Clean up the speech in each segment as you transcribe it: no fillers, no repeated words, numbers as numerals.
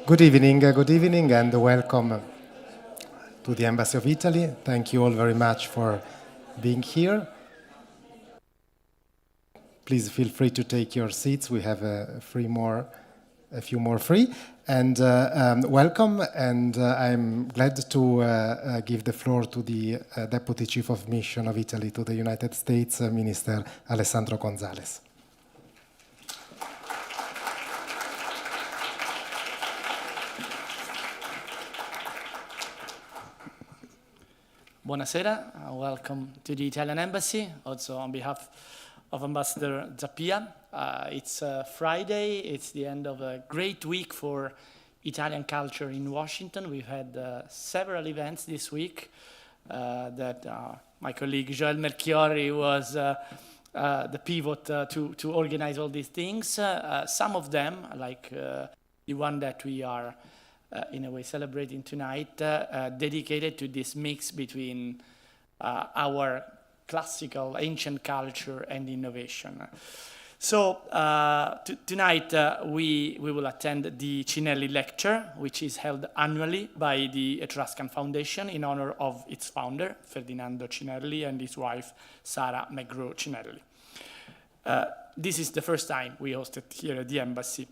Good evening, and welcome to the Embassy of Italy. Thank you all very much for being here. Please feel free to take your seats. We have a few more free. And welcome, and I'm glad to give the floor to the Deputy Chief of Mission of Italy to the United States, Minister Alessandro Gonzalez. Buonasera, welcome to the Italian Embassy, also on behalf of Ambassador Zappia. It's Friday, it's the end of a great week for Italian culture in Washington. We've had several events this week that my colleague Joel Melchiori was the pivot to organize all these things. Some of them, like the one that we are in a way celebrating tonight, dedicated to this mix between our classical ancient culture and innovation. So tonight we will attend the Cinelli Lecture, which is held annually by the Etruscan Foundation in honor of its founder, Ferdinando Cinelli, and his wife, Sara McGraw Cinelli. This is the first time we hosted here at the Embassy.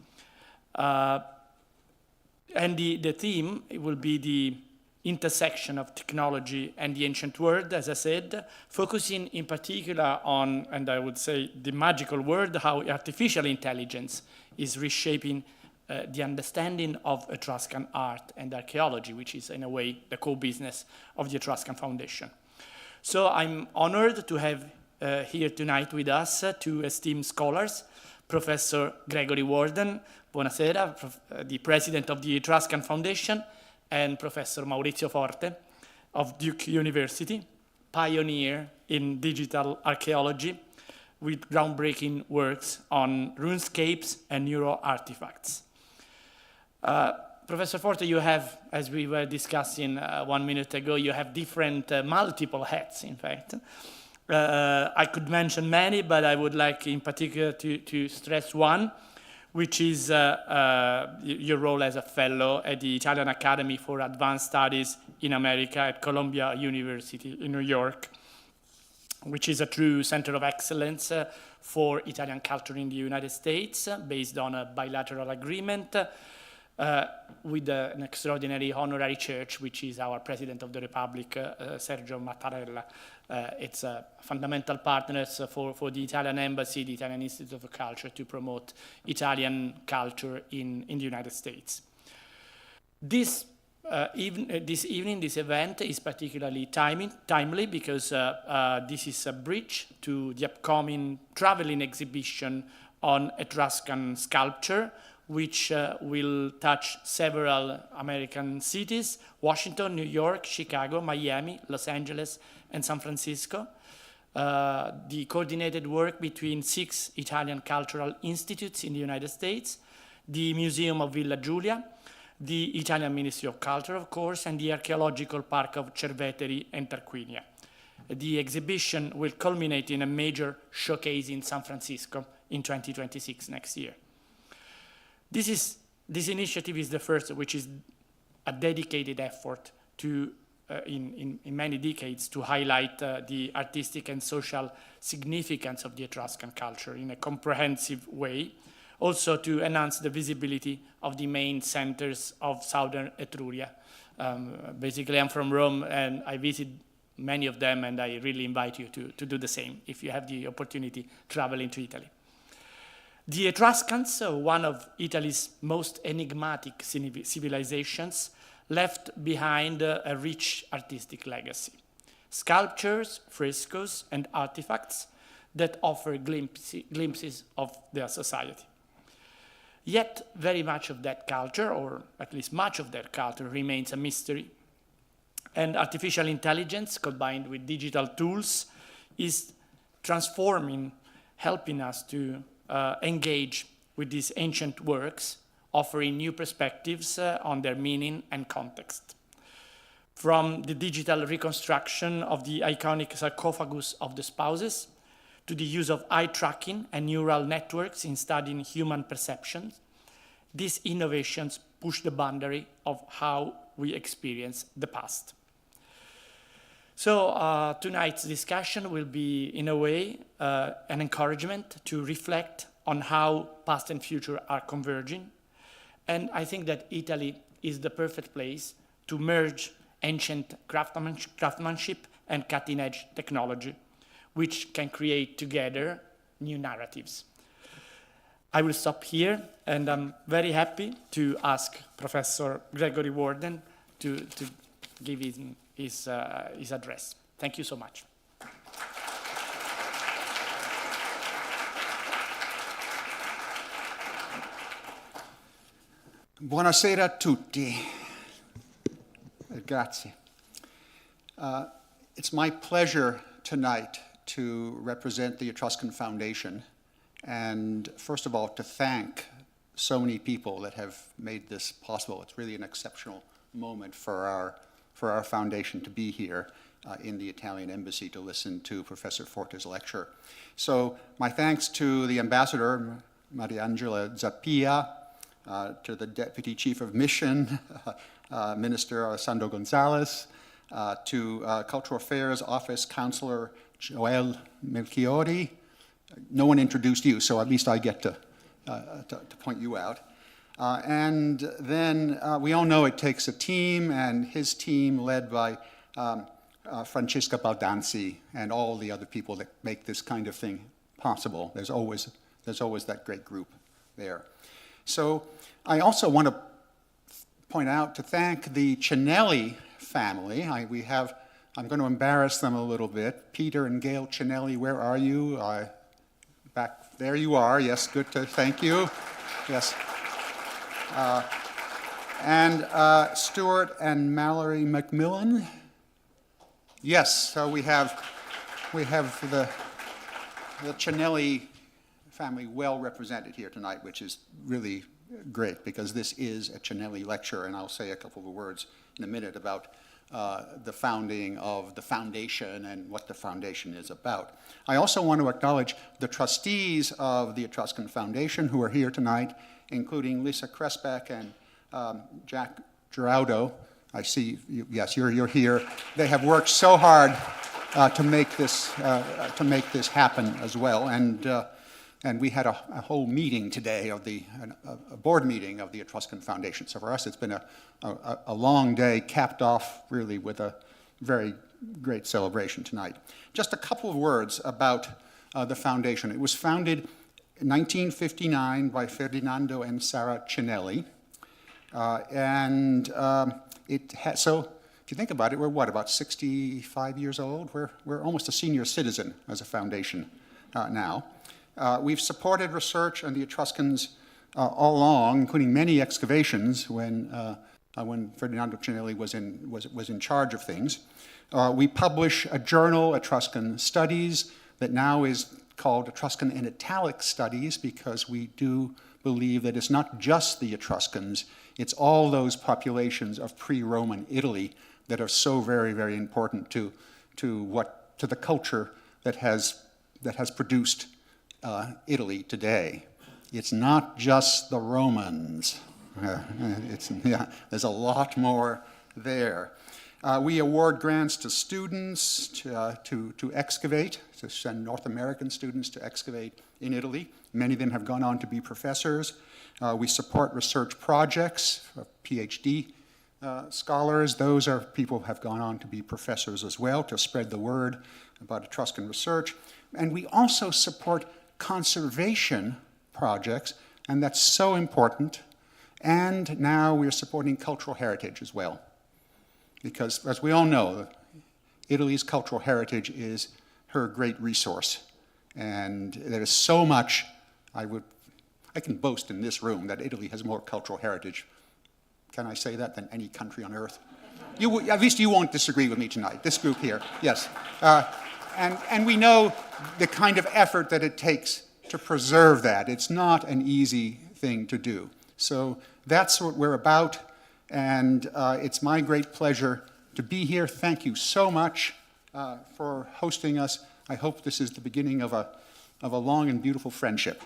And the theme will be the intersection of technology and the ancient world, as I said, focusing in particular on, and I would say the magical word, how artificial intelligence is reshaping the understanding of Etruscan art and archaeology, which is in a way the core business of the Etruscan Foundation. So I'm honored to have here tonight with us two esteemed scholars, Professor Gregory Warden, buonasera, the president of the Etruscan Foundation, and Professor Maurizio Forte of Duke University, pioneer in digital archaeology with groundbreaking works on runescapes and neural artifacts. Professor Forte, you have, as we were discussing 1 minute ago, you have different multiple hats, in fact. I could mention many, but I would like in particular to stress one, which is your role as a fellow at the Italian Academy for Advanced Studies in America at Columbia University in New York, which is a true center of excellence for Italian culture in the United States, based on a bilateral agreement with an extraordinary honorary church, which is our President of the Republic, Sergio Mattarella. It's a fundamental partner for the Italian Embassy, the Italian Institute of Culture, to promote Italian culture in the United States. This evening, this event is particularly timely because this is a bridge to the upcoming traveling exhibition on Etruscan sculpture, which will touch several American cities: Washington, New York, Chicago, Miami, Los Angeles, and San Francisco. The coordinated work between 6 Italian cultural institutes in the United States, the Museum of Villa Giulia, the Italian Ministry of Culture, of course, and the Archaeological Park of Cerveteri and Tarquinia. The exhibition will culminate in a major showcase in San Francisco in 2026, next year. This initiative is the first, which is a dedicated effort to, in many decades, to highlight the artistic and social significance of the Etruscan culture in a comprehensive way, also to enhance the visibility of the main centers of southern Etruria. Basically, I'm from Rome, and I visit many of them, and I really invite you to do the same if you have the opportunity traveling to Italy. The Etruscans, one of Italy's most enigmatic civilizations, left behind a rich artistic legacy. Sculptures, frescoes, and artifacts that offer glimpses of their society. Yet, very much of that culture, or at least much of their culture, remains a mystery. And artificial intelligence, combined with digital tools, is transforming, helping us to engage with these ancient works, offering new perspectives on their meaning and context. From the digital reconstruction of the iconic sarcophagus of the spouses, to the use of eye tracking and neural networks in studying human perceptions, these innovations push the boundary of how we experience the past. So tonight's discussion will be, in a way, an encouragement to reflect on how past and future are converging. And I think that Italy is the perfect place to merge ancient craftsmanship and cutting-edge technology, which can create together new narratives. I will stop here, and I'm very happy to ask Professor Gregory Warden to give his address. Thank you so much. Buonasera a tutti. Grazie. It's my pleasure tonight to represent the Etruscan Foundation, and first of all, to thank so many people that have made this possible. It's really an exceptional moment for our foundation to be here in the Italian Embassy to listen to Professor Forte's lecture. So my thanks to the ambassador, Mariangela Zappia, to the Deputy Chief of Mission, Minister Alessandro Gonzalez, to Cultural Affairs Office Counselor Joel Melchiori. No one introduced you, so at least I get to point you out. And then we all know it takes a team, and his team led by Francesca Baldanzi and all the other people that make this kind of thing possible. There's always that great group there. So I also want to point out to thank the Cinelli family. I'm going to embarrass them a little bit. Peter and Gail Cinelli, where are you? Back there you are. Yes, good to thank you. Yes. And Stuart and Mallory McMillan. Yes, so we have the Cinelli family well represented here tonight, which is really great because this is a Cinelli lecture, and I'll say a couple of words in a minute about the founding of the foundation and what the foundation is about. I also want to acknowledge the trustees of the Etruscan Foundation who are here tonight, including Lisa Cresbeck and Jack Giraudo. I see, yes, you're here. They have worked so hard to make this happen as well, and we had a whole meeting today of a board meeting of the Etruscan Foundation. So for us, it's been a long day, capped off really with a very great celebration tonight. Just a couple of words about the foundation. It was founded in 1959 by Ferdinando and Sara Cinelli, so if you think about it, we're what, about 65 years old? We're almost a senior citizen as a foundation now. We've supported research on the Etruscans all along, including many excavations when Ferdinando Cinelli was in charge of things. We publish a journal, Etruscan Studies, that now is called Etruscan and Italic Studies because we do believe that it's not just the Etruscans, it's all those populations of pre-Roman Italy that are so very, very important to the culture that has produced Italy today. It's not just the Romans. There's a lot more there. We award grants to students to excavate, to send North American students to excavate in Italy. Many of them have gone on to be professors. We support research projects of PhD scholars. Those are people who have gone on to be professors as well, to spread the word about Etruscan research. And we also support conservation projects, and that's so important. And now we're supporting cultural heritage as well. Because, as we all know, Italy's cultural heritage is her great resource. And there is so much, I can boast in this room that Italy has more cultural heritage, can I say that, than any country on earth? At least you won't disagree with me tonight, this group here, yes. And we know the kind of effort that it takes to preserve that. It's not an easy thing to do. So that's what we're about, and it's my great pleasure to be here. Thank you so much for hosting us. I hope this is the beginning of a long and beautiful friendship.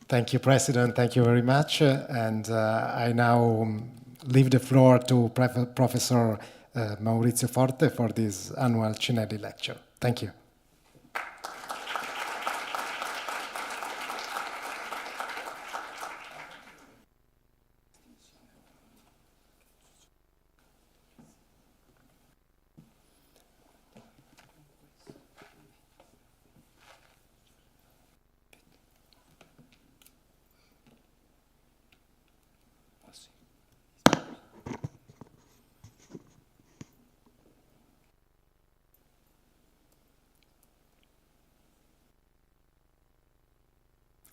Thank you, President. Thank you very much. And I now leave the floor to Professor Maurizio Forte for this annual Cinelli lecture. Thank you.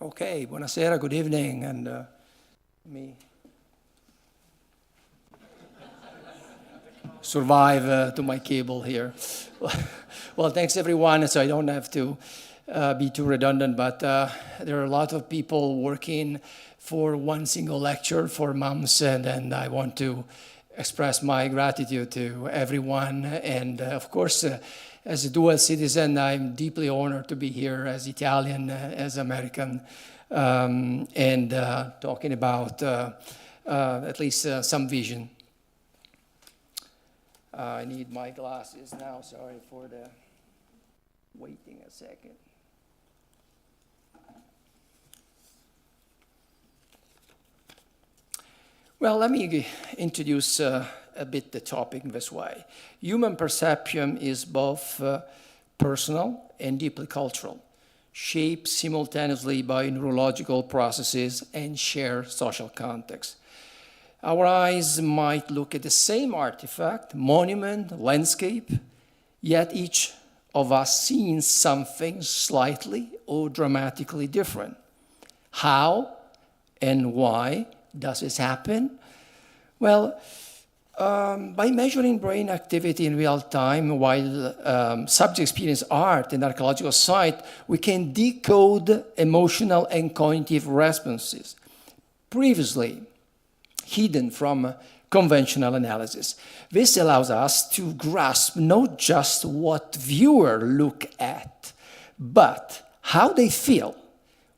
Okay, buonasera, good evening, and me survive to my cable here. Well, thanks everyone, so I don't have to be too redundant, but there are a lot of people working for one single lecture for months, and I want to express my gratitude to everyone, and of course, as a dual citizen, I'm deeply honored to be here as Italian, as American, and talking about at least some vision. I need my glasses now, sorry for the waiting a second. Well, let me introduce a bit the topic in this way. Human perception is both personal and deeply cultural, shaped simultaneously by neurological processes and shared social context. Our eyes might look at the same artifact, monument, landscape, yet each of us seeing something slightly or dramatically different. How and why does this happen? Well, by measuring brain activity in real time while subjects experience art and archaeological site, we can decode emotional and cognitive responses previously hidden from conventional analysis. This allows us to grasp not just what viewers look at, but how they feel,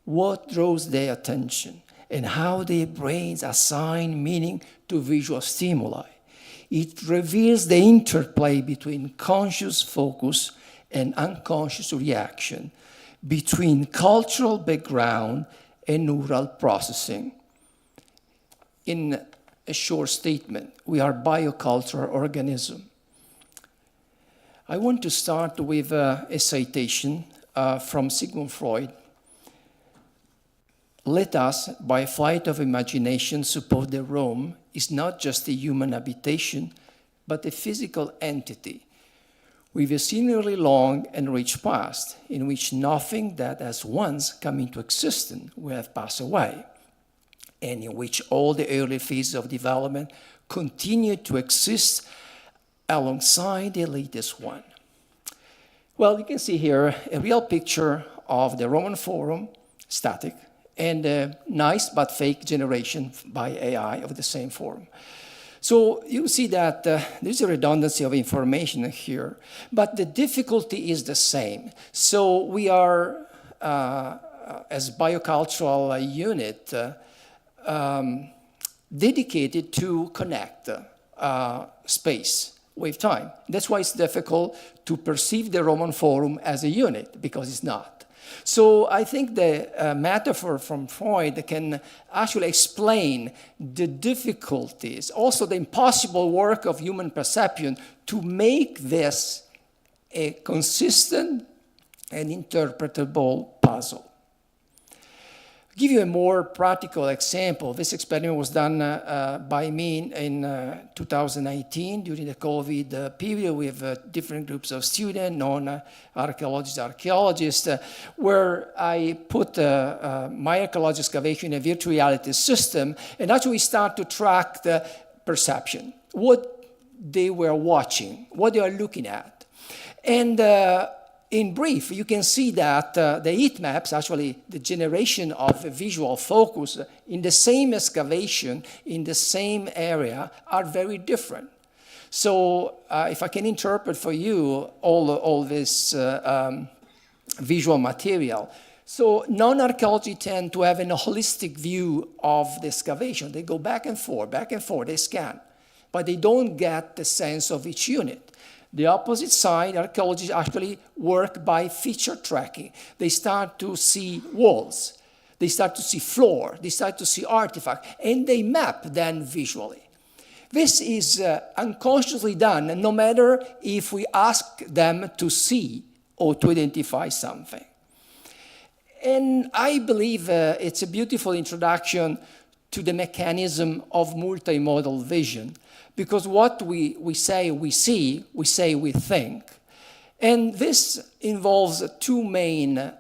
what draws their attention, and how their brains assign meaning to visual stimuli. It reveals the interplay between conscious focus and unconscious reaction, between cultural background and neural processing. In a short statement, we are biocultural organisms. I want to start with a citation from Sigmund Freud. Let us, by a flight of imagination, suppose that Rome is not just a human habitation, but a physical entity with a similarly long and rich past, in which nothing that has once come into existence will have passed away, and in which all the early phases of development continue to exist alongside the latest one. Well, you can see here a real picture of the Roman Forum, static, and a nice but fake generation by AI of the same form. So you see that there's a redundancy of information here, but the difficulty is the same. So we are, as biocultural unit, dedicated to connect space with time. That's why it's difficult to perceive the Roman Forum as a unit, because it's not. So I think the metaphor from Freud can actually explain the difficulties, also the impossible work of human perception to make this a consistent and interpretable puzzle. I'll give you a more practical example. This experiment was done by me in 2019 during the COVID period with different groups of students, non-archaeologists, where I put my archaeological excavation in a virtual reality system and actually start to track the perception, what they were watching, what they are looking at. And in brief, you can see that the heat maps, actually the generation of visual focus in the same excavation, in the same area, are very different. So if I can interpret for you all this visual material, So non-archaeology tend to have a holistic view of the excavation. They go back and forth, they scan, but they don't get the sense of each unit. The opposite side, archaeologists actually work by feature tracking. They start to see walls, they start to see floor, they start to see artifacts, and they map then visually. This is unconsciously done, no matter if we ask them to see or to identify something. And I believe it's a beautiful introduction to the mechanism of multimodal vision, because what we say we see, we say we think. And this involves two main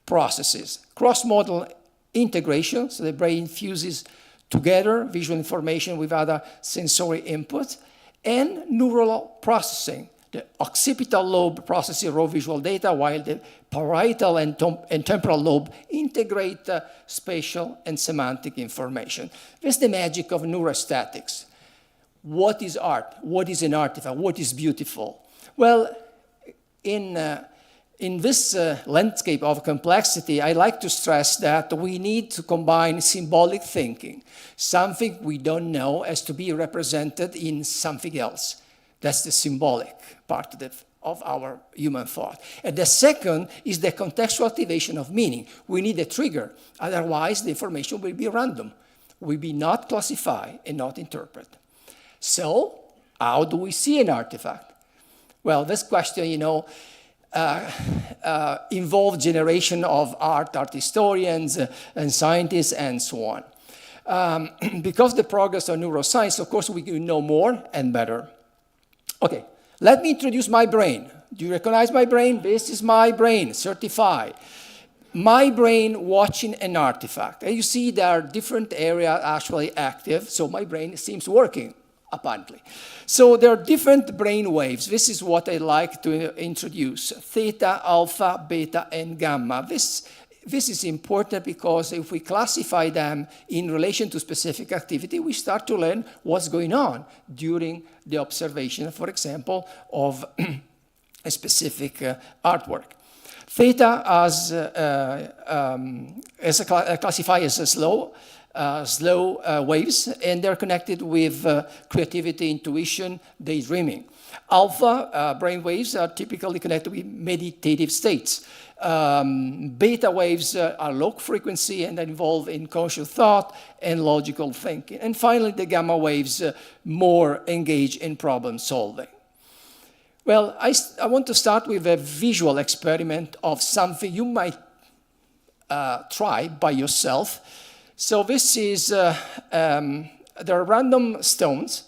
processes. Cross-modal integration, so the brain fuses together visual information with other sensory inputs, and neural processing. The occipital lobe processes raw visual data, while the parietal and temporal lobe integrate spatial and semantic information. That's the magic of neurostatics. What is art? What is an artifact? What is beautiful? Well, in this landscape of complexity, I like to stress that we need to combine symbolic thinking. Something we don't know has to be represented in something else. That's the symbolic part of our human thought. And the second is the contextual activation of meaning. We need a trigger, otherwise the information will be random. Will be not classify and not interpret. So, how do we see an artifact? Well, this question, involved generation of art historians and scientists and so on. Because the progress of neuroscience, of course, we can know more and better. Okay, let me introduce my brain. Do you recognize my brain? This is my brain, certified. My brain watching an artifact. And you see there are different areas actually active, so my brain seems working, apparently. So there are different brain waves. This is what I like to introduce. Theta, alpha, beta, and gamma. This is important because if we classify them in relation to specific activity, we start to learn what's going on during the observation, for example, of a specific artwork. Theta is classified as slow waves, and they're connected with creativity, intuition, daydreaming. Alpha brain waves are typically connected with meditative states. Beta waves are low frequency and involve in conscious thought and logical thinking. And finally, the gamma waves more engage in problem solving. Well, I want to start with a visual experiment of something you might try by yourself. So this is, there are random stones,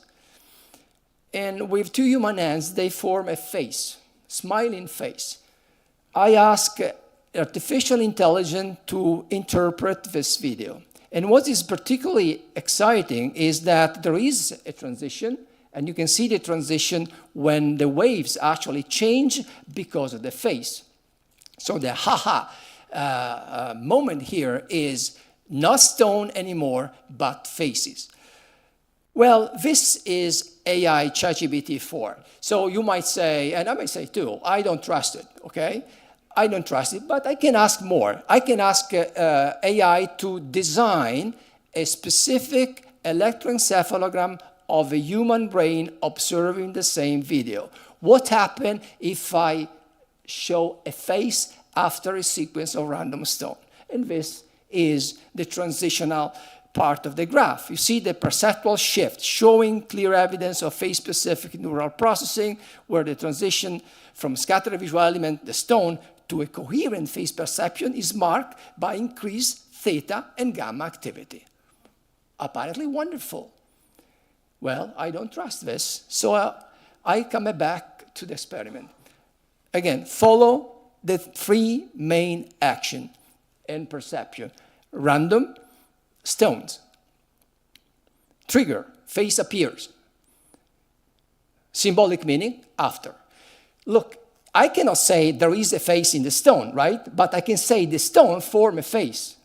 and with two human hands, they form a face, smiling face. I ask artificial intelligence to interpret this video. And what is particularly exciting is that there is a transition, and you can see the transition when the waves actually change because of the face. So the ha-ha moment here is not stone anymore, but faces. Well, this is AI ChatGPT-4. So you might say, and I might say too, I don't trust it, okay? I don't trust it, but I can ask more. I can ask AI to design a specific electroencephalogram of a human brain observing the same video. What happens if I show a face after a sequence of random stone? And this is the transitional part of the graph. You see the perceptual shift, showing clear evidence of face-specific neural processing, where the transition from scattered visual element, the stone, to a coherent face perception is marked by increased theta and gamma activity. Apparently wonderful. Well, I don't trust this, so I come back to the experiment. Again, follow the three main action and perception. Random, stones. Trigger, face appears. Symbolic meaning, after. Look, I cannot say there is a face in the stone, right? But I can say the stone form a face.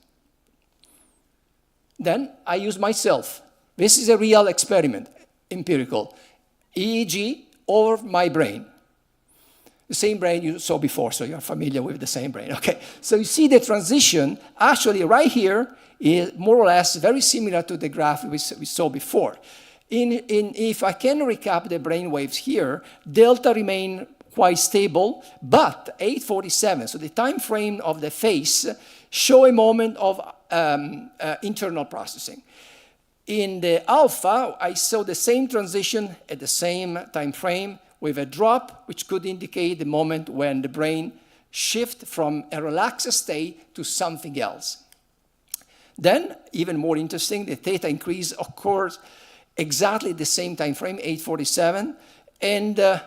Then I use myself. This is a real experiment, empirical. EEG over my brain. The same brain you saw before, so you're familiar with the same brain. Okay, so you see the transition actually right here is more or less very similar to the graph we saw before. If I can recap the brain waves here, delta remain quite stable, but 847, so the time frame of the face, show a moment of internal processing. In the alpha, I saw the same transition at the same time frame with a drop, which could indicate the moment when the brain shifts from a relaxed state to something else. Then, even more interesting, the theta increase occurs exactly the same time frame, 847, and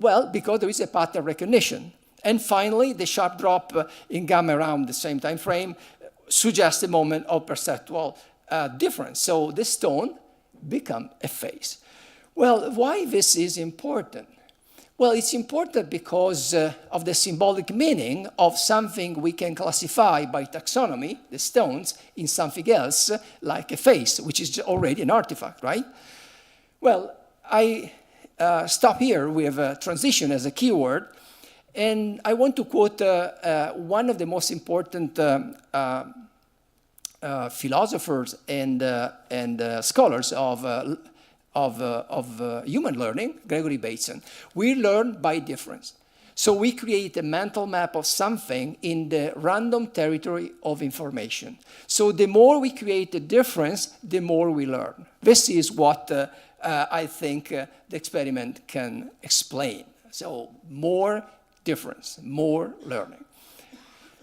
well, because there is a pattern recognition. And finally, the sharp drop in gamma around the same time frame suggests a moment of perceptual difference. So the stone becomes a face. Well, why this is important? Well, it's important because of the symbolic meaning of something we can classify by taxonomy, the stones, in something else, like a face, which is already an artifact, right? Well, I stop here with transition as a keyword, and I want to quote one of the most important philosophers and scholars of human learning, Gregory Bateson. We learn by difference. So we create a mental map of something in the random territory of information. So the more we create a difference, the more we learn. This is what I think the experiment can explain. So more difference, more learning.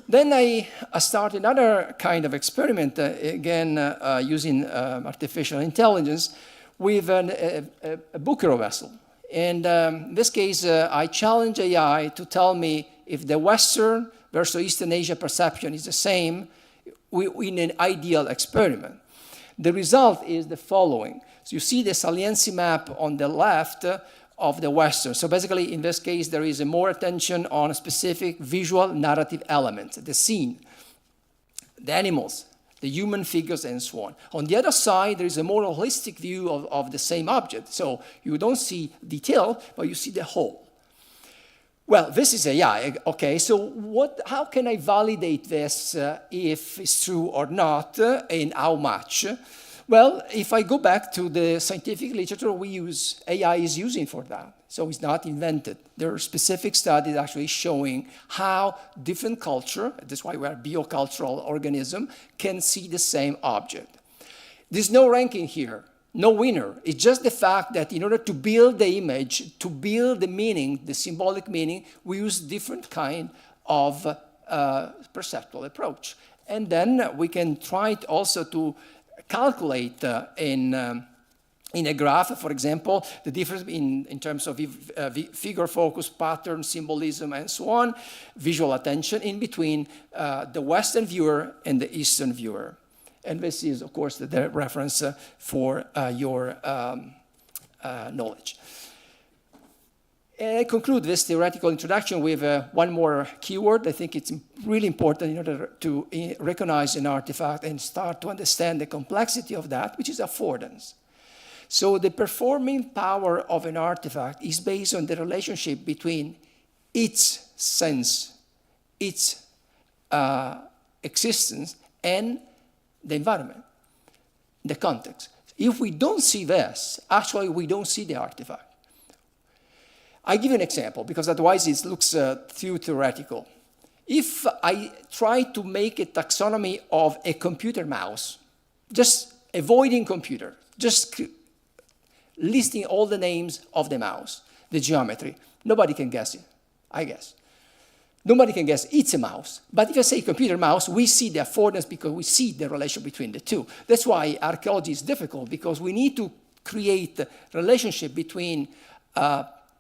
Then I start another kind of experiment, again using artificial intelligence, with a Bucero vessel. And in this case, I challenge AI to tell me if the Western versus Eastern Asia perception is the same in an ideal experiment. The result is the following. So you see the saliency map on the left of the Western. So basically, in this case, there is more attention on a specific visual narrative element, the scene, the animals, the human figures, and so on. On the other side, there is a more holistic view of the same object. So you don't see detail, but you see the whole. Well, this is AI, okay, so how can I validate this if it's true or not, and how much? Well, if I go back to the scientific literature AI is using for that. So it's not invented. There are specific studies actually showing how different culture, that's why we're a biocultural organism, can see the same object. There's no ranking here, no winner. It's just the fact that in order to build the image, to build the meaning, the symbolic meaning, we use different kind of perceptual approach. And then we can try also to calculate in a graph, for example, the difference in terms of figure focus, pattern, symbolism, and so on, visual attention in between the Western viewer and the Eastern viewer. And this is, of course, the reference for your knowledge. And I conclude this theoretical introduction with one more keyword. I think it's really important in order to recognize an artifact and start to understand the complexity of that, which is affordance. So the performing power of an artifact is based on the relationship between its sense, its existence, and the environment, the context. If we don't see this, actually we don't see the artifact. I give you an example, because otherwise it looks too theoretical. If I try to make a taxonomy of a computer mouse, just avoiding computer, just listing all the names of the mouse, the geometry, nobody can guess it, I guess. Nobody can guess it's a mouse. But if I say computer mouse, we see the affordance because we see the relation between the two. That's why archaeology is difficult, because we need to create a relationship between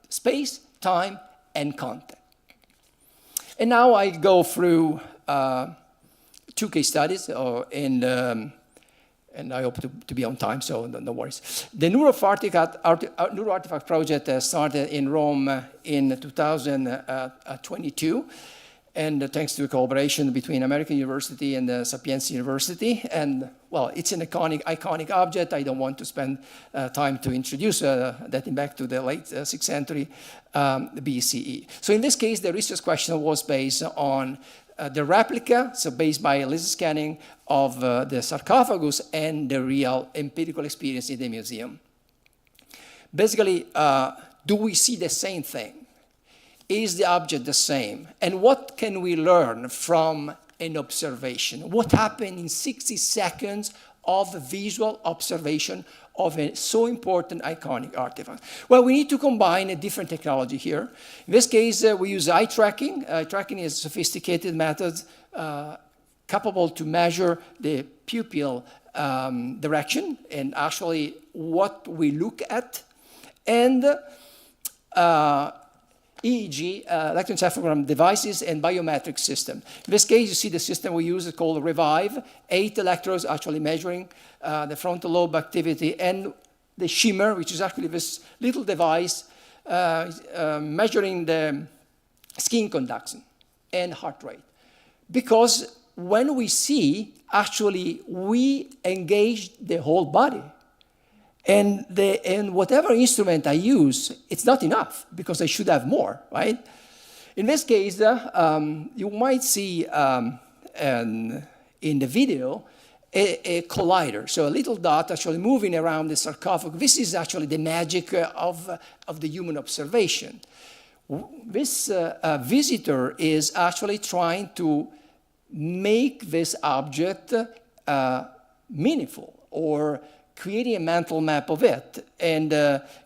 space, time, and content. And now I go through 2 case studies, and I hope to be on time, so no worries. The NeuroArtifact project started in Rome in 2022. and thanks to a collaboration between American University and Sapienza University. And well, it's an iconic object. I don't want to spend time to introduce dating back to the late 6th century BCE. So in this case, the research question was based on the replica, so based by laser scanning of the sarcophagus and the real empirical experience in the museum. Basically, do we see the same thing? Is the object the same? And what can we learn from an observation? What happened in 60 seconds of visual observation of a so important iconic artifact? Well, we need to combine a different technology here. In this case, we use eye tracking. Eye tracking is a sophisticated method capable to measure the pupil direction and actually what we look at. And EEG, electroencephalogram devices, and biometric system. In this case, you see the system we use is called Revive. 8 electrodes actually measuring the frontal lobe activity, and the Shimmer, which is actually this little device measuring the skin conduction and heart rate. Because when we see, actually, we engage the whole body. And whatever instrument I use, it's not enough because I should have more, right? In this case, you might see in the video a collider, so a little dot actually moving around the sarcophagus. This is actually the magic of the human observation. This visitor is actually trying to make this object meaningful or creating a mental map of it. And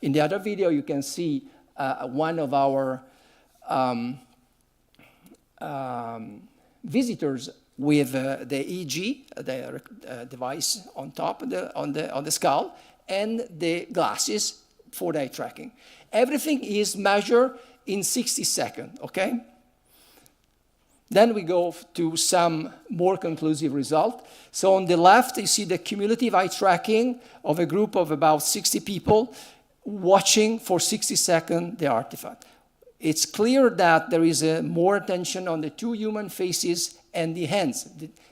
in the other video, you can see one of our visitors with the EEG, the device on top on the skull, and the glasses for the eye tracking. Everything is measured in 60 seconds, okay? Then we go to some more conclusive result. So on the left, you see the cumulative eye tracking of a group of about 60 people watching for 60 seconds the artifact. It's clear that there is more attention on the 2 human faces and the hands.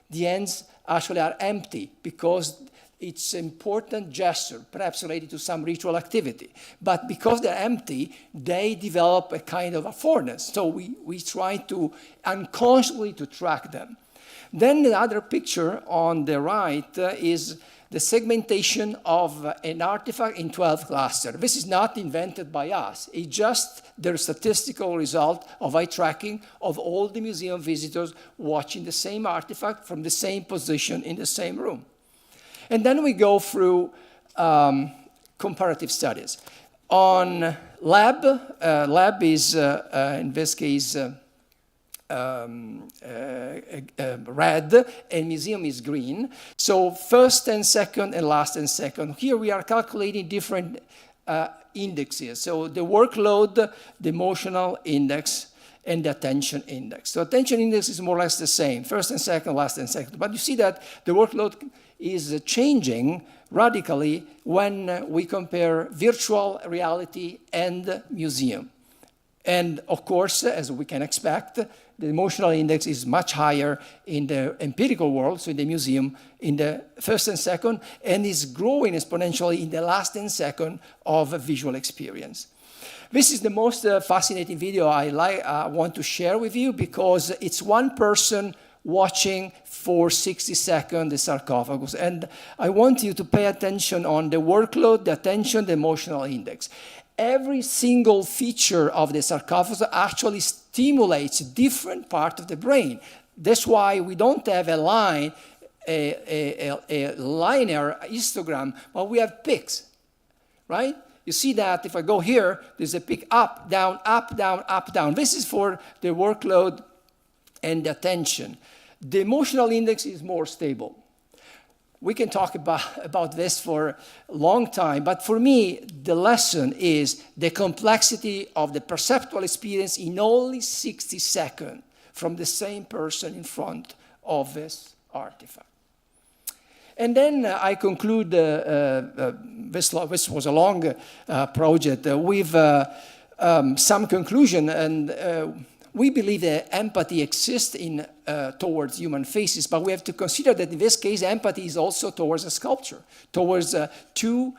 The hands actually are empty because it's an important gesture, perhaps related to some ritual activity. But because they're empty, they develop a kind of affordance. So we try to unconsciously to track them. Then the other picture on the right is the segmentation of an artifact in 12 clusters. This is not invented by us. It's just the statistical result of eye tracking of all the museum visitors watching the same artifact from the same position in the same room. And then we go through comparative studies. On lab, lab is, in this case, red, and museum is green. So first and second and last and second. Here we are calculating different indexes. So the workload, the emotional index, and the attention index. So attention index is more or less the same, first and second, last and second. But you see that the workload is changing radically when we compare virtual reality and museum. And of course, as we can expect, the emotional index is much higher in the empirical world, so in the museum, in the first and second, and is growing exponentially in the last and second of a visual experience. This is the most fascinating video I want to share with you because it's one person watching for 60 seconds the sarcophagus. And I want you to pay attention on the workload, the attention, the emotional index. Every single feature of the sarcophagus actually stimulates a different part of the brain. That's why we don't have a line, a linear histogram, but we have peaks, right? You see that if I go here, there's a peak up, down, up, down, up, down. This is for the workload and the attention. The emotional index is more stable. We can talk about this for a long time, but for me, the lesson is the complexity of the perceptual experience in only 60 seconds from the same person in front of this artifact. And then I conclude, this was a long project, with some conclusion, and we believe that empathy exists towards human faces, but we have to consider that in this case, empathy is also towards a sculpture, towards two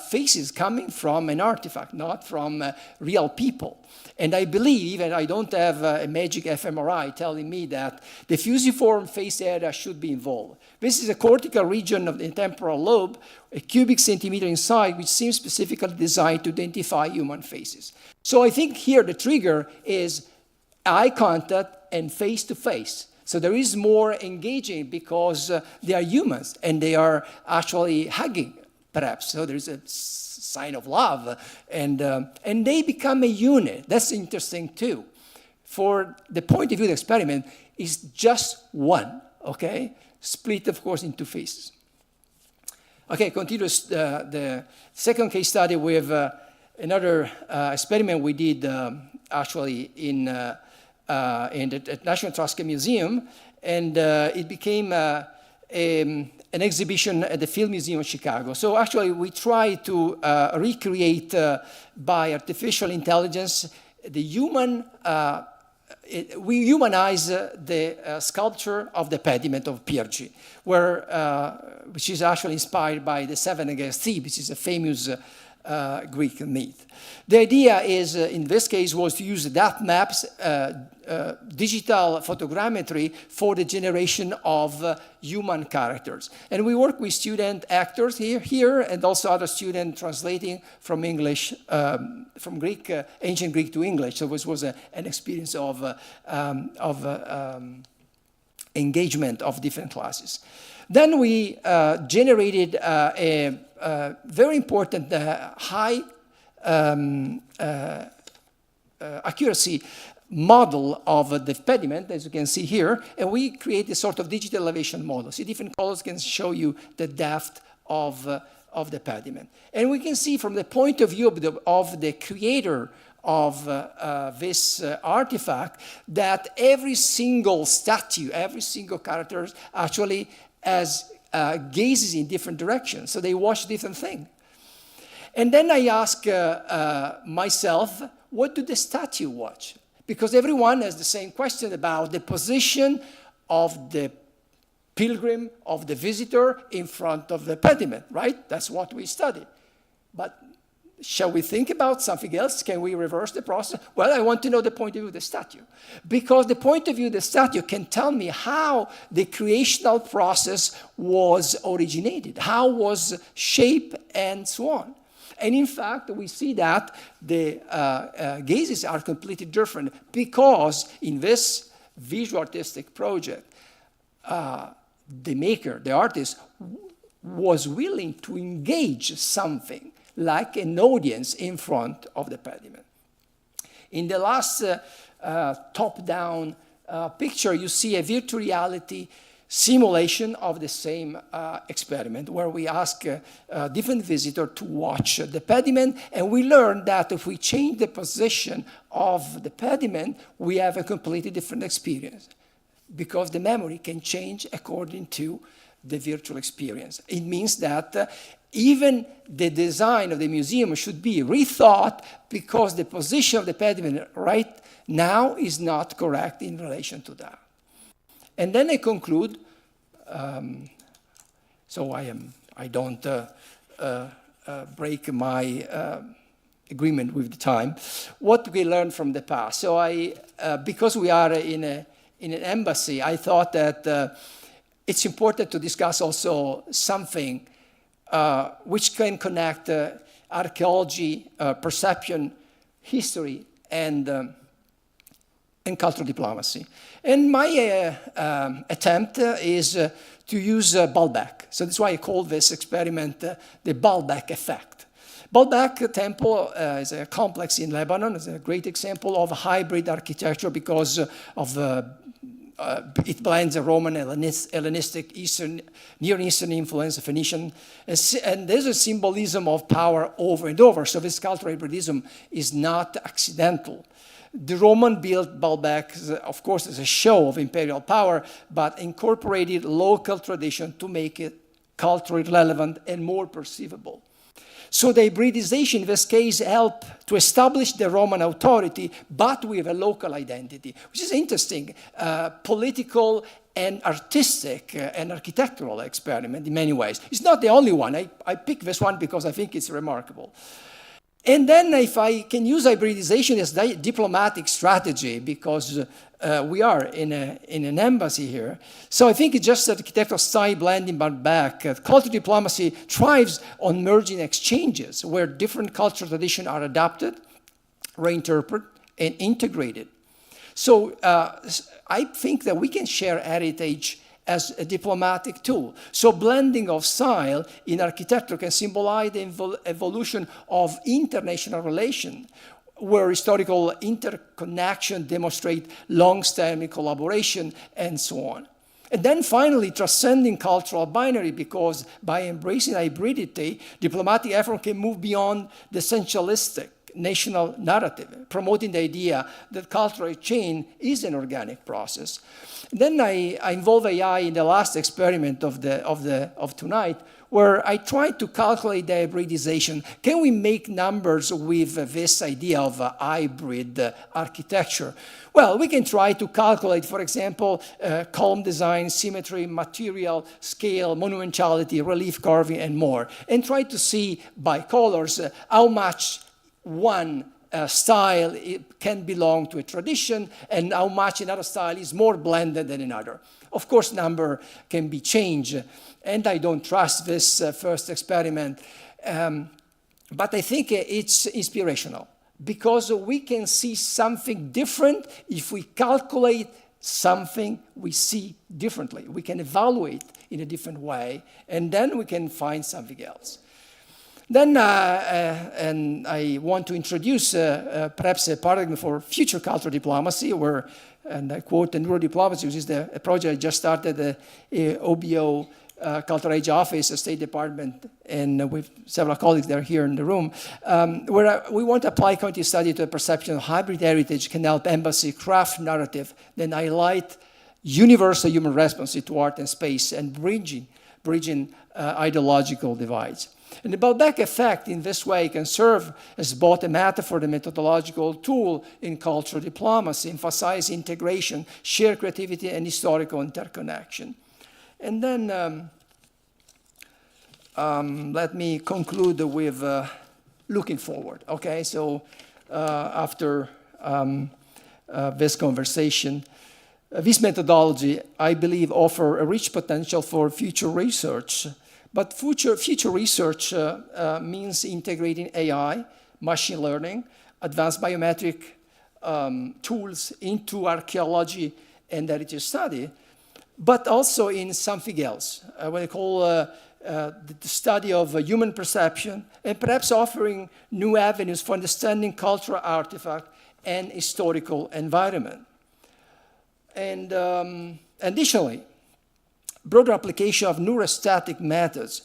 faces coming from an artifact, not from real people. And I believe, even I don't have a magic fMRI telling me that the fusiform face area should be involved. This is a cortical region of the temporal lobe, a cubic centimeter inside, which seems specifically designed to identify human faces. So I think here the trigger is eye contact and face-to-face. So there is more engaging because they are humans and they are actually hugging, perhaps. So there's a sign of love, and they become a unit. That's interesting too. For the point of view of the experiment is just one, okay? Split, of course, into phases. Okay, continue the second case study with another experiment we did actually in the National Etruscan Museum, and it became an exhibition at the Field Museum of Chicago. So actually, we try to recreate by artificial intelligence the human. We humanize the sculpture of the pediment of Pyrgi, which is actually inspired by the Seven Against Thebes, which is a famous Greek myth. The idea is, in this case, was to use depth maps, digital photogrammetry for the generation of human characters. And we work with student actors here and also other students translating from English, from Greek, ancient Greek to English. So this was an experience of engagement of different classes. Then we generated a very important high accuracy model of the pediment, as you can see here, and we create a sort of digital elevation model. See, different colors can show you the depth of the pediment. And we can see from the point of view of the creator of this artifact that every single statue, every single character actually gazes in different directions, so they watch different things. And then I ask myself, what do the statue watch? Because everyone has the same question about the position of the pilgrim, of the visitor in front of the pediment, right? That's what we study. But shall we think about something else? Can we reverse the process? Well, I want to know the point of view of the statue. Because the point of view of the statue can tell me how the creational process was originated, how was shaped, and so on. And in fact, we see that the gazes are completely different because in this visual artistic project, the maker, the artist, was willing to engage something like an audience in front of the pediment. In the last top-down picture, you see a virtual reality simulation of the same experiment where we ask different visitors to watch the pediment, and we learn that if we change the position of the pediment, we have a completely different experience because the memory can change according to the virtual experience. It means that even the design of the museum should be rethought because the position of the pediment right now is not correct in relation to that. And then I conclude, so I don't break my agreement with the time, what we learned from the past. So because we are in an embassy, I thought that it's important to discuss also something which can connect archaeology, perception, history, and cultural diplomacy. And my attempt is to use Baalbek. So that's why I call this experiment the Baalbek effect. Baalbek Temple is a complex in Lebanon. It's a great example of hybrid architecture because of it blends a Roman, Hellenistic, Near Eastern influence, Phoenician, and there's a symbolism of power over and over. So this cultural hybridism is not accidental. The Roman built Baalbek, of course, as a show of imperial power, but incorporated local tradition to make it culturally relevant and more perceivable. So the hybridization in this case helped to establish the Roman authority, but with a local identity, which is interesting, political and artistic and architectural experiment in many ways. It's not the only one. I picked this one because I think it's remarkable. And then if I can use hybridization as a diplomatic strategy, because we are in an embassy here, so I think it's just architectural style blending but back. Cultural diplomacy thrives on merging exchanges where different cultural traditions are adapted, reinterpreted, and integrated. So I think that we can share heritage as a diplomatic tool. So blending of style in architecture can symbolize the evolution of international relations, where historical interconnection demonstrate long-standing collaboration and so on. And then finally, transcending cultural binary, because by embracing hybridity, diplomatic effort can move beyond the essentialistic national narrative, promoting the idea that cultural exchange is an organic process. Then I involve AI in the last experiment of tonight, where I tried to calculate the hybridization. Can we make numbers with this idea of a hybrid architecture? Well, we can try to calculate, for example, column design, symmetry, material, scale, monumentality, relief carving, and more, and try to see by colors how much one style can belong to a tradition and how much another style is more blended than another. Of course, number can be changed, and I don't trust this first experiment, but I think it's inspirational because we can see something different if we calculate something we see differently. We can evaluate in a different way, and then we can find something else. Then, and I want to introduce perhaps a paradigm for future cultural diplomacy, where, and I quote the neurodiplomacy, which is a project I just started, the OBO Cultural Age Office, the State Department, and with several colleagues that are here in the room, where we want to apply cognitive study to a perception of hybrid heritage can help embassy craft narrative, then highlight universal human responses to art and space and bridging ideological divides. And the Balbec effect in this way can serve as both a metaphor and a methodological tool in cultural diplomacy, emphasize integration, shared creativity, and historical interconnection. And then let me conclude with looking forward. Okay, so after this conversation, this methodology, I believe, offers a rich potential for future research. But future research means integrating AI, machine learning, advanced biometric tools into archaeology and heritage study, but also in something else, what I call the study of human perception, and perhaps offering new avenues for understanding cultural artifact and historical environment. And additionally, broader application of neurostatic methods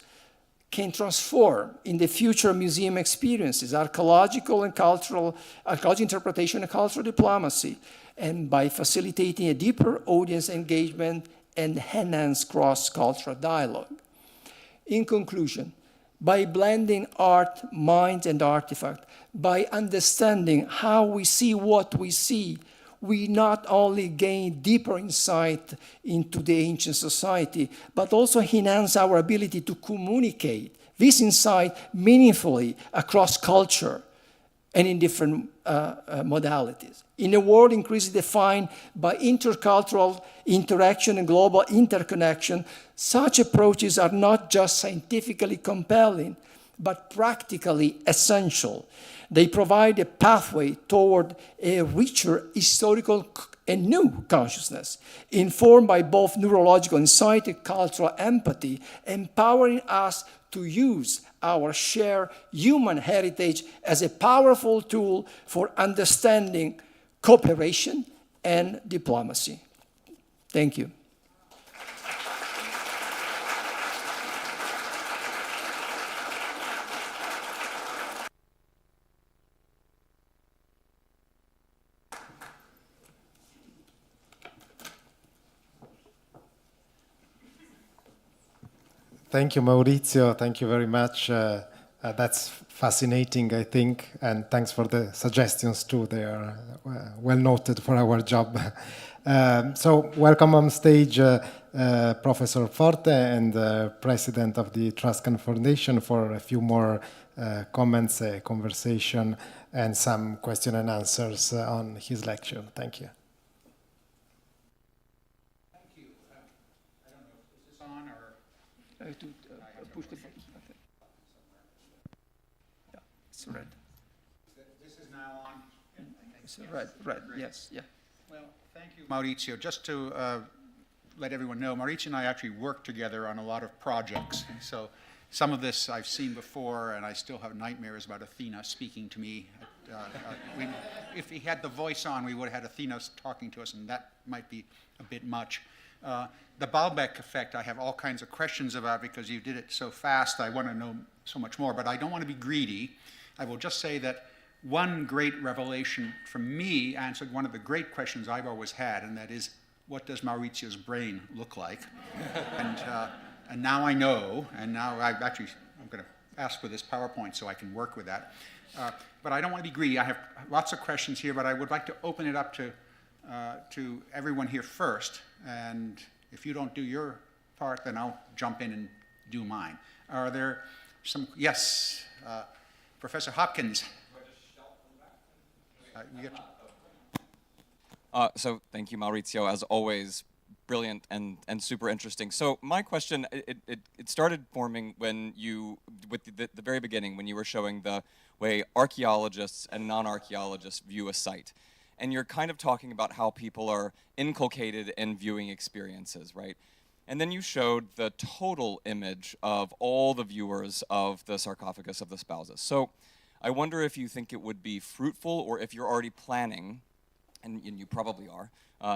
can transform in the future museum experiences, archaeological and cultural, archaeological interpretation and cultural diplomacy, and by facilitating a deeper audience engagement and enhanced cross-cultural dialogue. In conclusion, by blending art, mind, and artifact, by understanding how we see what we see, we not only gain deeper insight into the ancient society, but also enhance our ability to communicate this insight meaningfully across culture and in different modalities. In a world increasingly defined by intercultural interaction and global interconnection, such approaches are not just scientifically compelling, but practically essential. They provide a pathway toward a richer historical and new consciousness, informed by both neurological insight and cultural empathy, empowering us to use our shared human heritage as a powerful tool for understanding cooperation and diplomacy. Thank you. Thank you, Maurizio. Thank you very much That's fascinating, I think, and thanks for the suggestions too. They are well noted for our job. So welcome on stage Professor Forte and President of the Etruscan Foundation for a few more comments, a conversation, and some question and answers on his lecture. Thank you. Thank you. I don't know, is this on or? Push the button. Yeah, it's red. This is now on? It's red, yes, yeah. Well, thank you, Maurizio. Just to let everyone know, Maurizio and I actually work together on a lot of projects. So some of this I've seen before, and I still have nightmares about Athena speaking to me. If he had the voice on, we would have had Athena talking to us, and that might be a bit much. The Baalbek effect, I have all kinds of questions about because you did it so fast. I want to know so much more, but I don't want to be greedy. I will just say that one great revelation from me answered one of the great questions I've always had, and that is, what does Maurizio's brain look like? And now I know, and now I'm going to ask for this PowerPoint so I can work with that. But I don't want to be greedy. I have lots of questions here, but I would like to open it up to everyone here first. And if you don't do your part, then I'll jump in and do mine. Are there some? Yes, Professor Hopkins. So thank you, Maurizio. As always, brilliant and super interesting. So my question, it started forming when you, with the very beginning, when you were showing the way archaeologists and non-archaeologists view a site. And you're kind of talking about how people are inculcated in viewing experiences, right? And then you showed the total image of all the viewers of the sarcophagus of the spouses. So I wonder if you think it would be fruitful, or if you're already planning, and you probably are,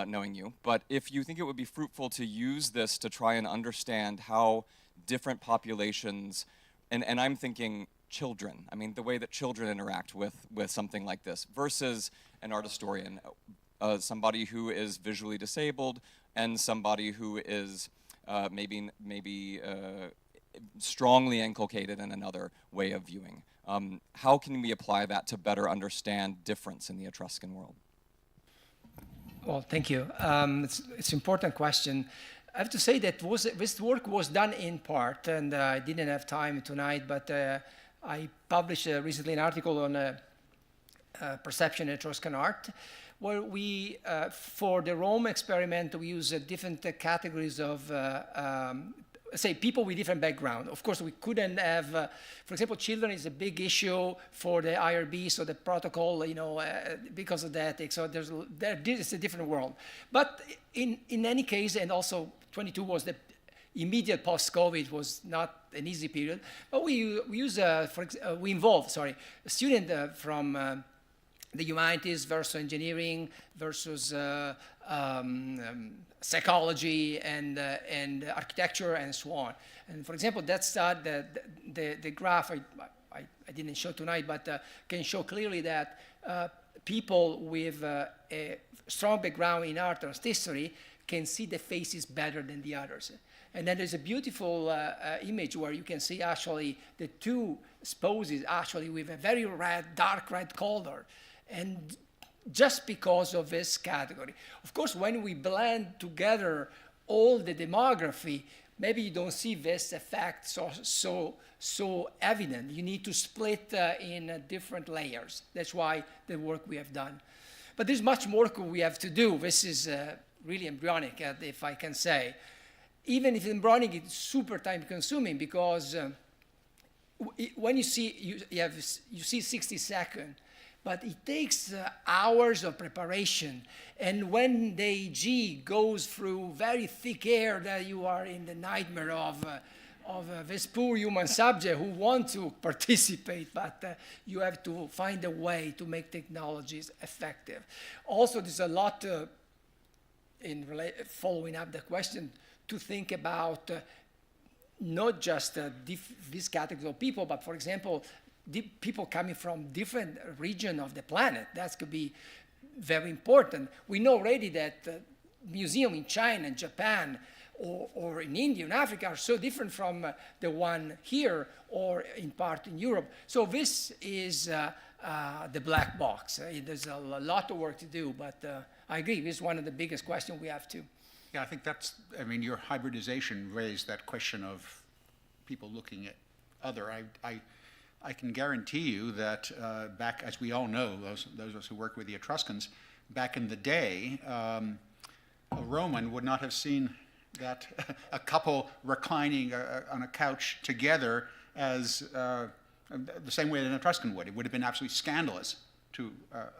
knowing you, but if you think it would be fruitful to use this to try and understand how different populations, and I'm thinking children, I mean the way that children interact with something like this, versus an art historian, somebody who is visually disabled, and somebody who is maybe strongly inculcated in another way of viewing. How can we apply that to better understand difference in the Etruscan world? Well, thank you. It's an important question. I have to say that this work was done in part, and I didn't have time tonight, but I published recently an article on perception in Etruscan art, where we, for the Rome experiment, we use different categories of say people with different background. Of course, we couldn't have, for example, children is a big issue for the IRB, so the protocol, because of the ethics. So it's a different world. But in any case, and also 22 was the immediate post-COVID, was not an easy period. But we involved a student from the humanities versus engineering versus psychology and architecture and so on. And for example, that's the graph I didn't show tonight, but can show clearly that people with a strong background in art or history can see the faces better than the others. And then there's a beautiful image where you can see actually the two spouses actually with a very dark red color. And just because of this category. Of course, when we blend together all the demography, maybe you don't see this effect so evident. You need to split in different layers. That's why the work we have done. But there's much more we have to do. This is really embryonic, if I can say. Even if embryonic, it's super time consuming, because when you see, you see 60 seconds, but it takes hours of preparation. And when the AG goes through very thick air, that you are in the nightmare of this poor human subject who want to participate, but you have to find a way to make technologies effective. Also, there's a lot, following up the question, to think about not just this category of people, but for example, people coming from different regions of the planet. That could be very important. We know already that museums in China and Japan or in India and Africa are so different from the one here or in part in Europe. So this is the black box. There's a lot of work to do, but I agree, this is one of the biggest questions we have too. Yeah, I think I mean, your hybridization raised that question of people looking at other. I can guarantee you that back, as we all know, those of us who work with the Etruscans, back in the day, a Roman would not have seen that a couple reclining on a couch together as the same way that an Etruscan would. It would have been absolutely scandalous to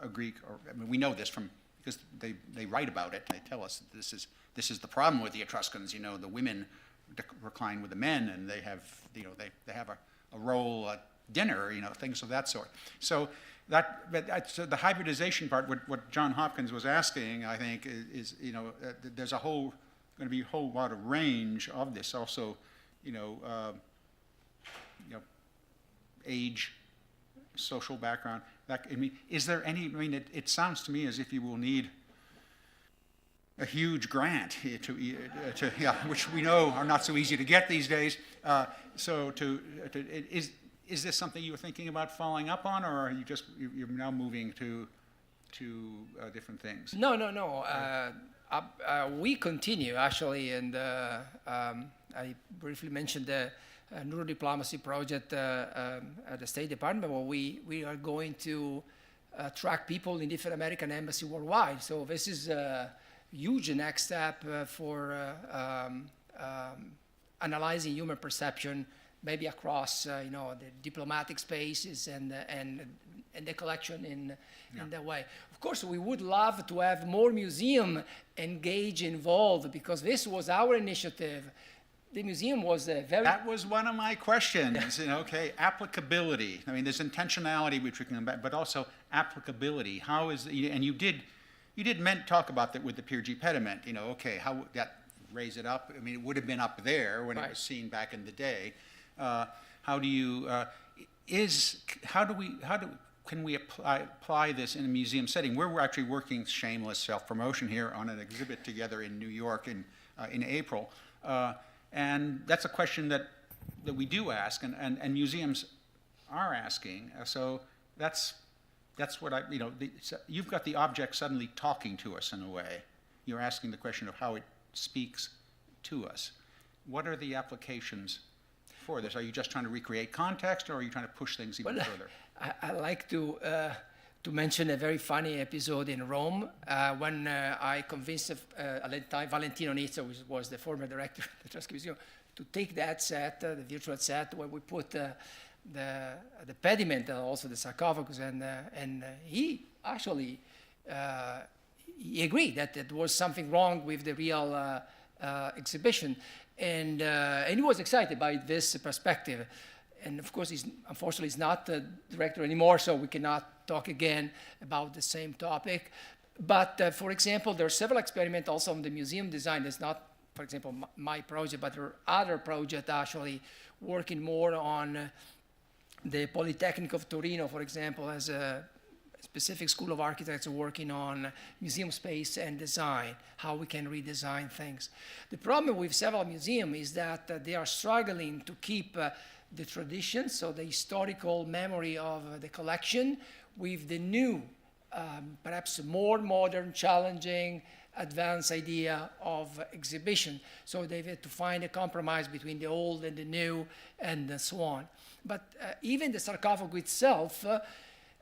a Greek. I mean, we know this because they write about it. They tell us that this is the problem with the Etruscans. You know, the women recline with the men, and they have they have a role at dinner. You know, things of that sort. So so the hybridization part, what John Hopkins was asking, I think, is there's going to be a whole lot of range of this. Also, age, social background. Is there any? I mean, it sounds to me as if you will need a huge grant which we know are not so easy to get these days. Is this something you were thinking about following up on, or are you're now moving to different things? No. We continue actually, and I briefly mentioned the neurodiplomacy project at the State Department, where we are going to track people in different American embassies worldwide. So this is a huge next step for analyzing human perception, maybe across the diplomatic spaces and the collection in that way. Of course, we would love to have more museum engaged, involved, because this was our initiative. The museum was That was one of my questions. Okay, applicability. I mean, there's intentionality, which we can come back, but also applicability. How is and you did talk about that with the Peergy pediment. Okay, how that raise it up. I mean, it would have been up there when it was seen back in the day. Can we apply this in a museum setting? We're actually working, shameless self-promotion here, on an exhibit together in New York in April. And that's a question that we do ask, and museums are asking. So that's what you've got the object suddenly talking to us in a way. You're asking the question of how it speaks to us. What are the applications for this? Are you just trying to recreate context, or are you trying to push things even further? I like to mention a very funny episode in Rome when I convinced at the time Valentino Nizza, who was the former director of the Etruscan Museum, to take that set, the virtual set, where we put the pediment and also the sarcophagus, and he actually he agreed that there was something wrong with the real exhibition, and he was excited by this perspective. And of course, unfortunately, he's not the director anymore, so we cannot talk again about the same topic. But for example, there are several experiments also on the museum design. It's not, for example, my project, but there are other projects actually working more on the Polytechnic of Torino, for example, as a specific school of architects working on museum space and design, how we can redesign things. The problem with several museums is that they are struggling to keep the tradition, so the historical memory of the collection, with the new, perhaps more modern, challenging, advanced idea of exhibition. So they've had to find a compromise between the old and the new, and so on. But even the sarcophagus itself,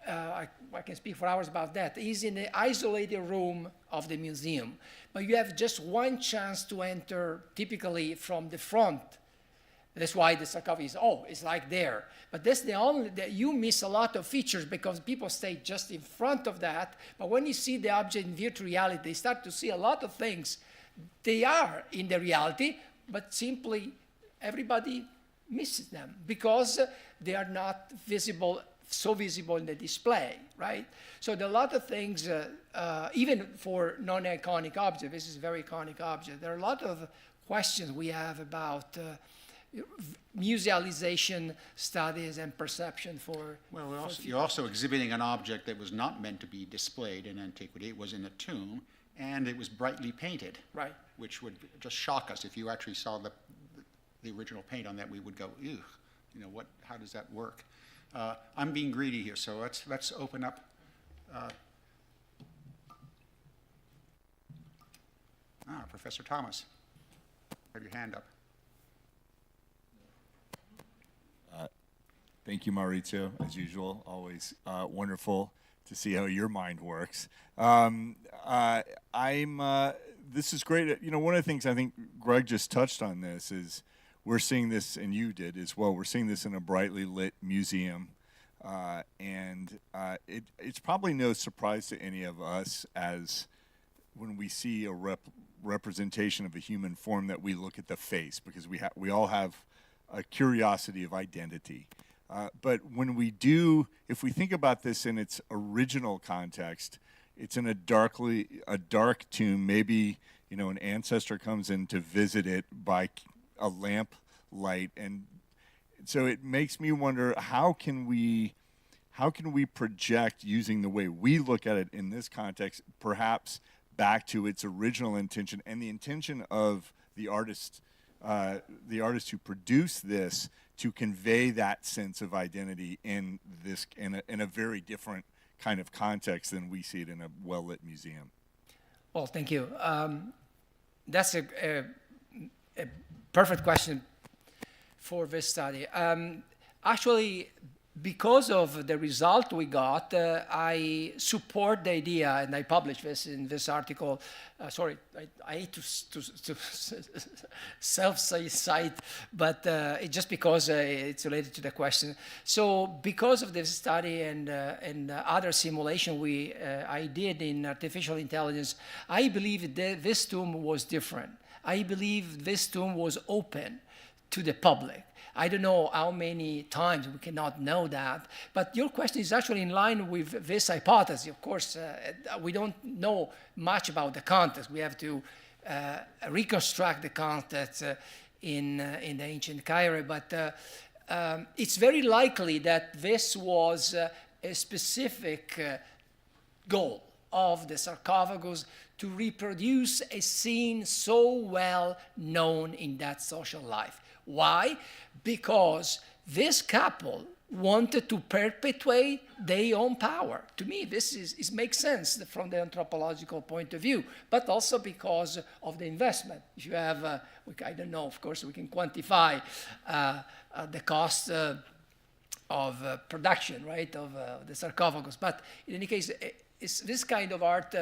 I can speak for hours about that, is in an isolated room of the museum. But you have just one chance to enter, typically from the front. That's why the sarcophagus it's like there. But that's the only, that you miss a lot of features because people stay just in front of that. But when you see the object in virtual reality, they start to see a lot of things. They are in the reality, but simply everybody misses them because they are not so visible in the display, right? So there are a lot of things, even for non-iconic objects, this is a very iconic object, there are a lot of questions we have about musealization studies and perception for... Well, you're also exhibiting an object that was not meant to be displayed in antiquity. It was in a tomb, and it was brightly painted. Right. which would just shock us. If you actually saw the original paint on that, we would go, ew, you know, how does that work? I'm being greedy here, so let's open up. Professor Thomas, have your hand up. Thank you, Maurizio, as usual. Always wonderful to see how your mind works. This is great. You know, one of the things I think Greg just touched on this is we're seeing this, and you did as well, we're seeing this in a brightly lit museum. It's probably no surprise to any of us as when we see a representation of a human form that we look at the face, because we all have a curiosity of identity. But when we do, if we think about this in its original context, it's in a dark tomb. Maybe, you know, an ancestor comes in to visit it by a lamp light, and so it makes me wonder, how can we project, using the way we look at it in this context, perhaps back to its original intention and the intention of the artist who produced this, to convey that sense of identity in a very different kind of context than we see it in a well-lit museum? Well, thank you. That's a perfect question for this study. Actually, because of the result we got, I support the idea, and I published this in this article. Sorry, I hate to self-cite, but it's just because it's related to the question. So because of this study and other simulation I did in artificial intelligence, I believe that this tomb was different. I believe this tomb was open to the public. I don't know how many times, we cannot know that, but your question is actually in line with this hypothesis. Of course, we don't know much about the context. We have to reconstruct the context in the ancient Cairo, but it's very likely that this was a specific goal of the sarcophagus, to reproduce a scene so well known in that social life. Why? Because this couple wanted to perpetuate their own power. To me, this makes sense from the anthropological point of view, but also because of the investment. If you have, I don't know, of course, we can quantify the cost of production, right, of the sarcophagus. But in any case, this kind of art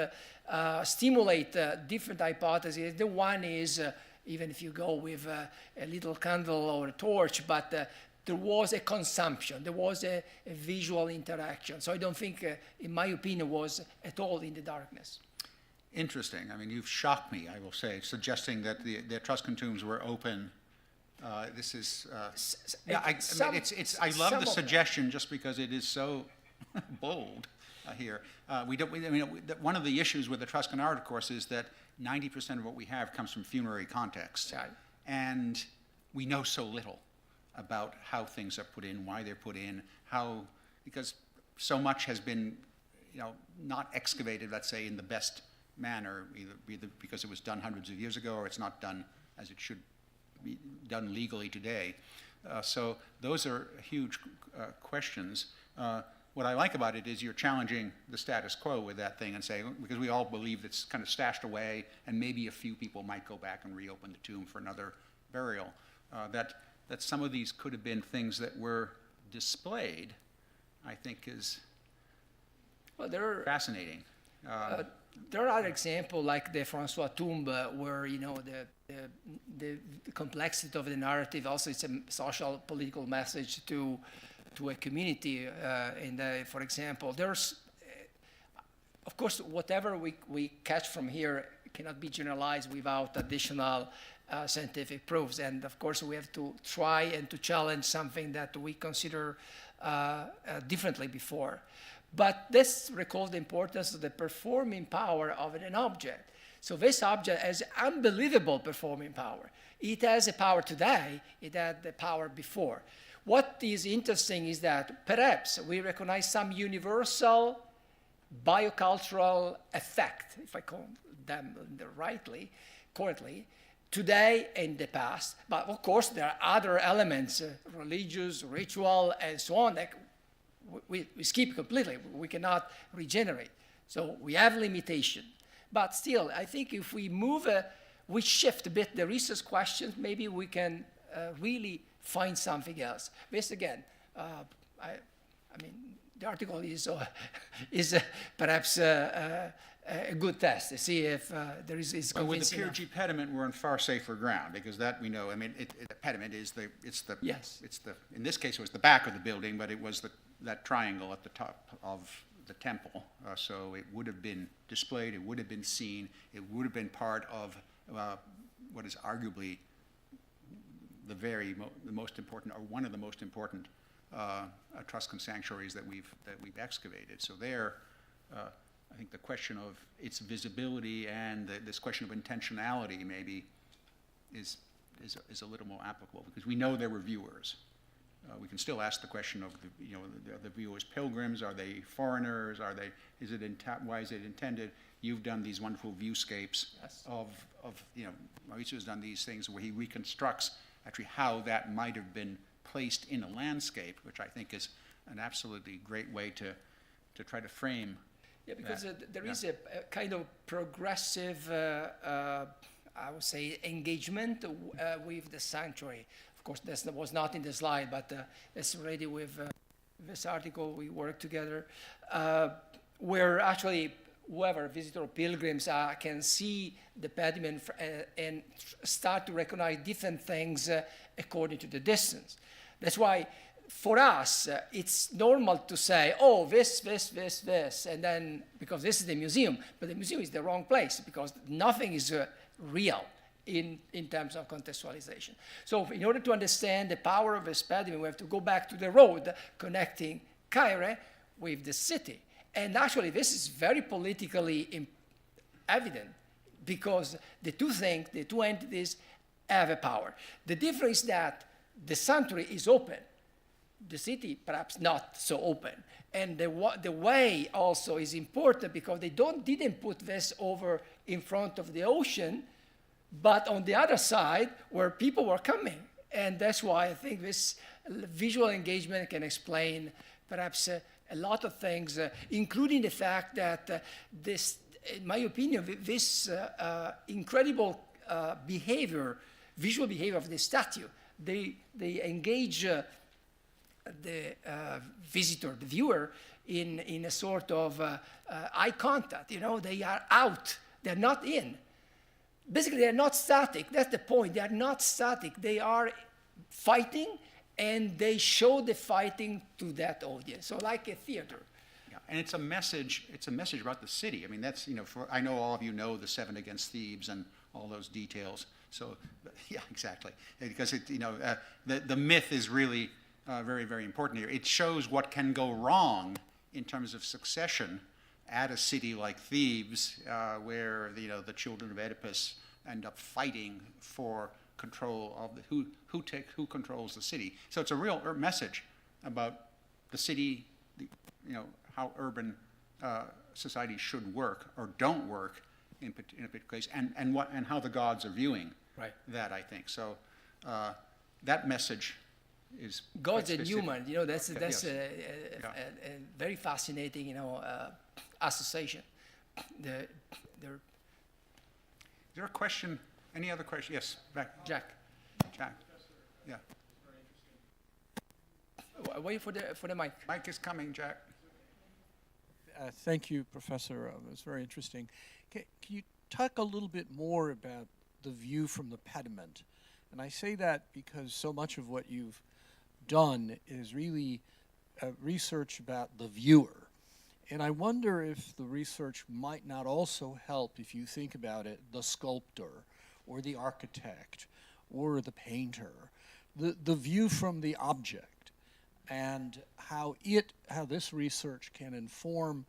stimulate different hypotheses. The one is, even if you go with a little candle or a torch, but there was a consumption, there was a visual interaction. So I don't think, in my opinion, was at all in the darkness. Interesting. I mean, you've shocked me, I will say, suggesting that the Etruscan tombs were open. This is, I love the suggestion just because it is so bold here. One of the issues with Etruscan art, of course, is that 90% of what we have comes from funerary context. Right. And we know so little about how things are put in, why they're put in, because so much has been, not excavated, let's say, in the best manner, either because it was done hundreds of years ago or it's not done as it should be done legally today. So those are huge questions. What I like about it is you're challenging the status quo with that thing and saying, because we all believe it's kind of stashed away and maybe a few people might go back and reopen the tomb for another burial, that some of these could have been things that were displayed, I think is fascinating. There are other examples like the Francois tomb where, the complexity of the narrative, also it's a social political message to a community. For example, there's, of course, whatever we catch from here cannot be generalized without additional scientific proofs. And of course, we have to try and to challenge something that we consider differently before. But this recalls the importance of the performing power of an object. So this object has unbelievable performing power. It has a power today, it had the power before. What is interesting is that perhaps we recognize some universal biocultural effect, if I call them rightly, currently, today and the past. But of course, there are other elements, religious, ritual, and so on, that we skip completely. We cannot regenerate. So we have limitation. But still, I think if we move, we shift a bit the research questions, maybe we can really find something else. This again, I mean, the article is perhaps a good test to see if there is Well, convincing with the enough. Pyrgi pediment, we're on far safer ground, because that we know, I mean, the pediment is Yes. in this case, it was the back of the building, but it was that triangle at the top of the temple. So it would have been displayed, it would have been seen, it would have been part of what is arguably the most important, or one of the most important Etruscan sanctuaries that we've excavated. So there, I think the question of its visibility and this question of intentionality maybe is a little more applicable, because we know there were viewers. We can still ask the question of the viewers pilgrims, are they foreigners, why is it intended? You've done these wonderful viewscapes Yes. of Maurizio's done these things where he reconstructs actually how that might have been placed in a landscape, which I think is an absolutely great way to try to frame. Yeah, because there Yeah. is a kind of progressive, I would say, engagement with the sanctuary. Of course, that was not in the slide, but it's already with this article we work together, where actually whoever, visitor or pilgrims, can see the pediment and start to recognize different things according to the distance. That's why, for us, it's normal to say, oh, this, and then, because this is the museum, but the museum is the wrong place, because nothing is real in terms of contextualization. So in order to understand the power of this pediment, we have to go back to the road connecting Cairo with the city. And actually, this is very politically evident, because the two entities have a power. The difference is that the sanctuary is open, the city perhaps not so open. And the way also is important, because they didn't put this over in front of the ocean, but on the other side where people were coming. And that's why I think this visual engagement can explain perhaps a lot of things, including the fact that this, in my opinion, this incredible visual behavior of the statue, they engage the visitor, the viewer, in a sort of eye contact. They are out, they're not in. Basically, they're not static. That's the point. They are not static. They are fighting, and they show the fighting to that audience. So like a theater. Yeah, and it's a message about the city. I mean, that's, I know all of you know the Seven Against Thebes and all those details. So, yeah, exactly. Because the myth is really very, very important here. It shows what can go wrong in terms of succession at a city like Thebes, where the children of Oedipus end up fighting for control of who controls the city. So it's a real message about the city, how urban societies should work or don't work in a particular case, and how the gods are viewing that, I think. So that message is Gods quite and specific. human, that's Yes. a very fascinating, association. Is there a question? Any other question? Yes, back. Jack, Yeah. wait for the mic. Mike is coming, Jack. Thank you, Professor. It was very interesting. Can you talk a little bit more about the view from the pediment? And I say that because so much of what you've done is really research about the viewer. And I wonder if the research might not also help, if you think about it, the sculptor or the architect or the painter, the view from the object, and how this research can inform,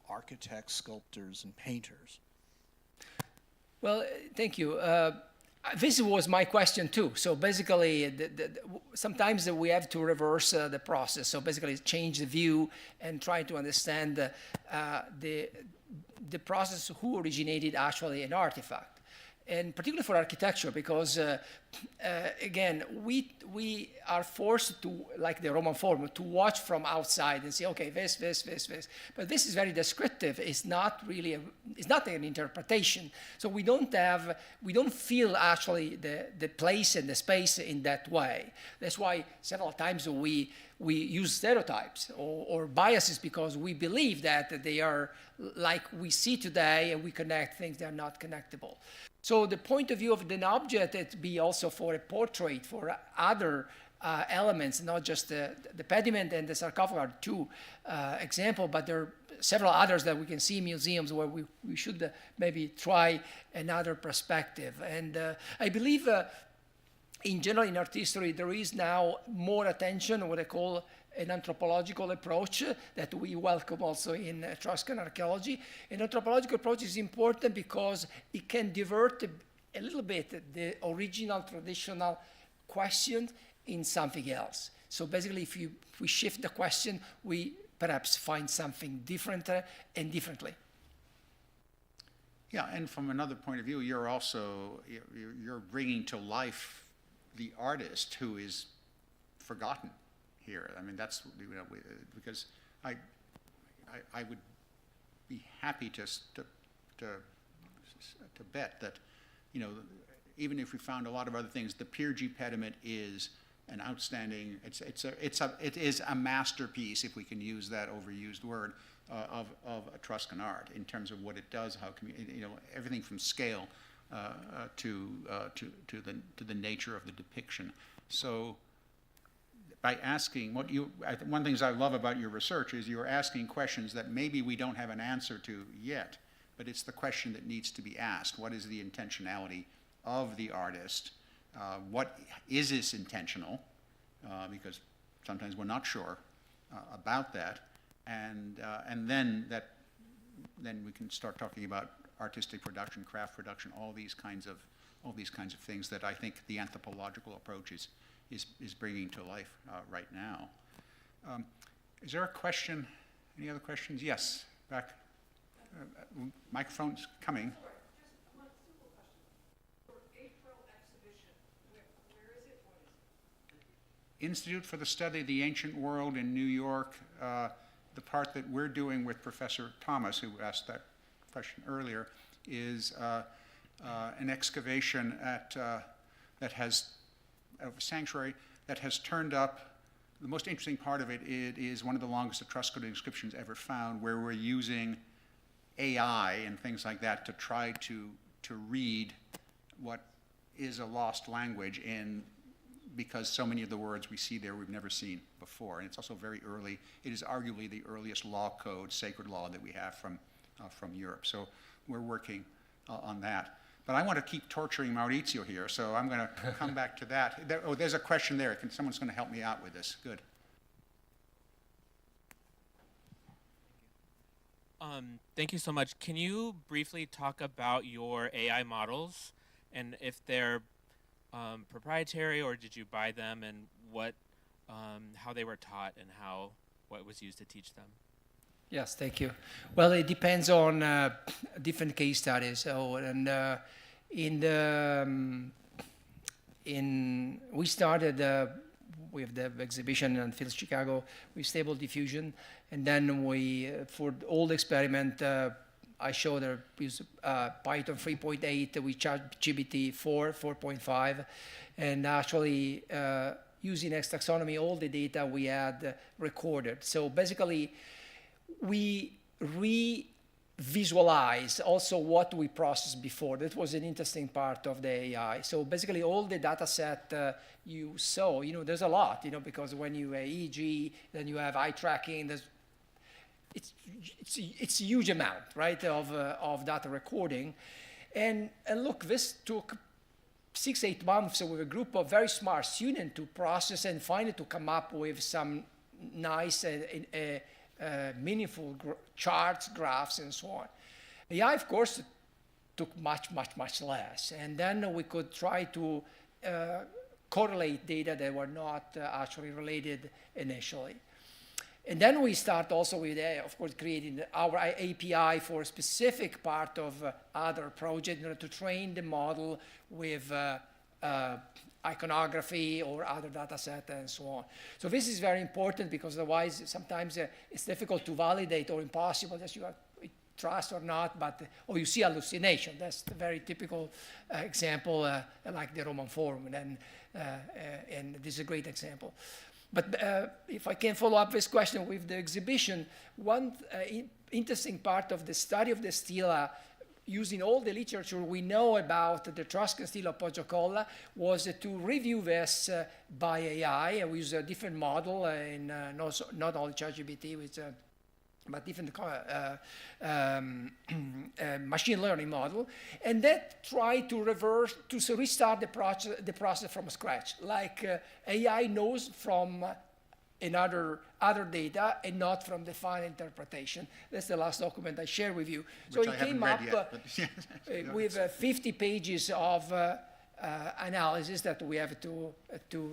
architects, sculptors, and painters. Well, thank you. This was my question too. So basically, sometimes we have to reverse the process. So basically, change the view and try to understand the process who originated actually an artifact. And particularly for architecture, because again, we are forced to, like the Roman Forum, to watch from outside and say, okay, this. But this is very descriptive. It's not really, it's not an interpretation. So we don't feel actually the place and the space in that way. That's why several times we use stereotypes or biases, because we believe that they are like we see today, and we connect things that are not connectable. So the point of view of an object, it be also for a portrait, for other elements, not just the pediment and the sarcophagus are two examples, but there are several others that we can see in museums where we should maybe try another perspective. And I believe in general in art history, there is now more attention, what I call an anthropological approach that we welcome also in Etruscan archaeology. An anthropological approach is important because it can divert a little bit the original traditional question in something else. So basically, if we shift the question, we perhaps find something different and differently. Yeah, and from another point of view, you're also, you're bringing to life the artist who is forgotten here. I mean, that's, because I would be happy to bet that, even if we found a lot of other things, the Pirgi pediment is an outstanding, it is a masterpiece, if we can use that overused word, of Etruscan art in terms of what it does, how everything from scale to the nature of the depiction. So by asking one of the things I love about your research is you're asking questions that maybe we don't have an answer to yet, but it's the question that needs to be asked. What is the intentionality of the artist? What is this intentional? Because sometimes we're not sure about that, and then we can start talking about artistic production, craft production, all these kinds of things that I think the anthropological approach is bringing to life right now. Is there a question? Any other questions? Yes, back. Microphone's coming. Institute for the Study of the Ancient World in New York. The part that we're doing with Professor Thomas, who asked that question earlier, is an excavation that has of a sanctuary that has turned up. The most interesting part of it is one of the longest Etruscan inscriptions ever found, where we're using AI and things like that to try to read what is a lost language, because so many of the words we see there we've never seen before. And it's also very early. It is arguably the earliest law code, sacred law, that we have from Europe. So we're working on that. But I want to keep torturing Maurizio here, so I'm going to come back to that. There's a question there. Someone's going to help me out with this. Good. Thank you so much. Can you briefly talk about your AI models and if they're proprietary, or did you buy them, and how they were taught and what was used to teach them? Yes, thank you. Well, it depends on different case studies. So, and we started with the exhibition in Phil Chicago with Stable Diffusion, and then for the old experiment, I showed there is Python 3.8 with ChatGPT 4.5, and actually using X taxonomy, all the data we had recorded. So basically, we re-visualize also what we processed before. That was an interesting part of the AI. So basically, all the data set you saw, there's a lot, because when you have EEG, then you have eye tracking, it's a huge amount, right, of data recording. And look, this took 6-8 months with a group of very smart students to process and finally to come up with some nice meaningful charts, graphs, and so on. AI, of course, took much less. And then we could try to correlate data that were not actually related initially. And then we start also with, of course, creating our API for a specific part of other project in order to train the model with iconography or other data set and so on. So this is very important because otherwise sometimes it's difficult to validate or impossible that you have trust or not, but or you see hallucination. That's the very typical example, like the Roman Forum, and this is a great example. But if I can follow up this question with the exhibition, one interesting part of the study of the stela, using all the literature we know about the Etruscan stele of Poggiocolla, was to review this by AI. We use a different model, and not only ChatGPT, but different machine learning model, and that try to restart the process from scratch. Like AI knows from other data and not from the final interpretation. That's the last document I share with you. Which so I it came haven't up read yet, with 50 pages of analysis that we have to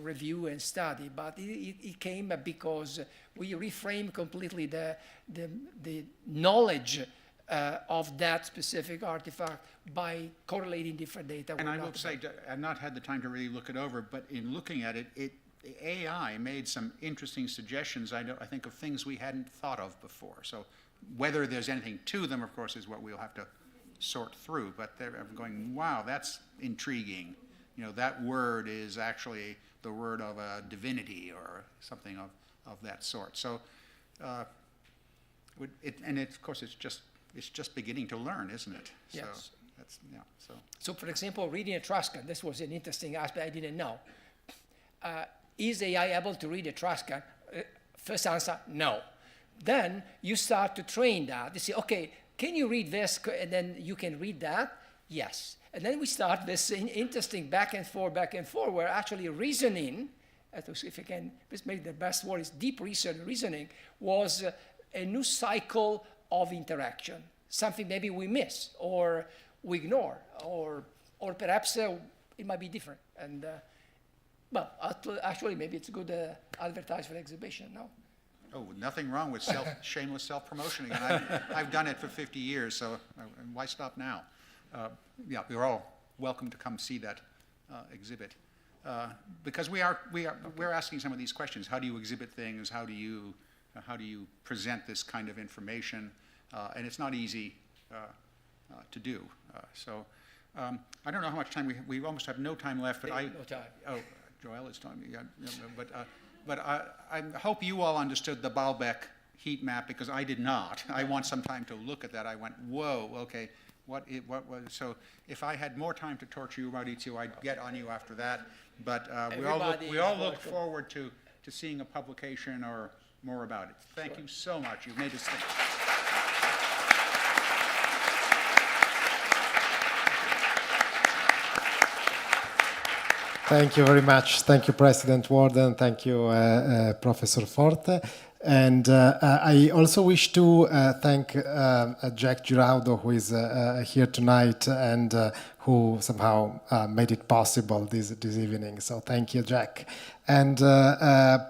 review and study, but it came because we reframe completely the knowledge of that specific artifact by correlating different data. And I will say, I've not had the time to really look it over, but in looking at it, AI made some interesting suggestions, I think, of things we hadn't thought of before. So whether there's anything to them, of course, is what we'll have to sort through. But I'm going, wow, that's intriguing. You know, that word is actually the word of a divinity or something of that sort. So, of course, it's just beginning to learn, isn't it? Yes. So that's, yeah. So, for example, reading Etruscan, this was an interesting aspect I didn't know. Is AI able to read Etruscan? First answer, no. Then you start to train that. You say, okay, can you read this? And then you can read that? Yes. And then we start this interesting back and forth, where actually reasoning, if I can, this maybe the best word is deep reasoning, was a new cycle of interaction. Something maybe we miss or we ignore, or perhaps it might be different. And well, actually, maybe it's a good advertise for the exhibition, no? Oh, nothing wrong with shameless self-promotion again. I've done it for 50 years, so why stop now? Yeah, you're all welcome to come see that exhibit. Because we're asking some of these questions. How do you exhibit things? How do you present this kind of information? And it's not easy to do. So I don't know how much time we almost have no time left. But No time. Oh, Joel, it's time. Yeah, but I hope you all understood the Baalbek heat map, because I did not. I want some time to look at that. I went, whoa, okay, what was, so if I had more time to torture you, Maurizio, I'd get on you after that. But we all look forward to seeing a publication or more about it. Thank you so much. You've made us think. Thank you very much. Thank you, President Warden. Thank you, Professor Forte. And I also wish to thank Jack Giraudo, who is here tonight and who somehow made it possible this evening. So thank you, Jack. And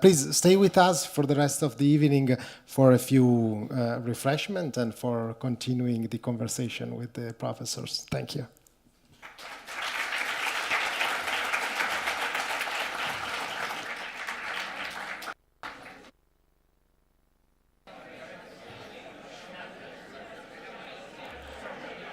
please stay with us for the rest of the evening for a few refreshments and for continuing the conversation with the professors. Thank you.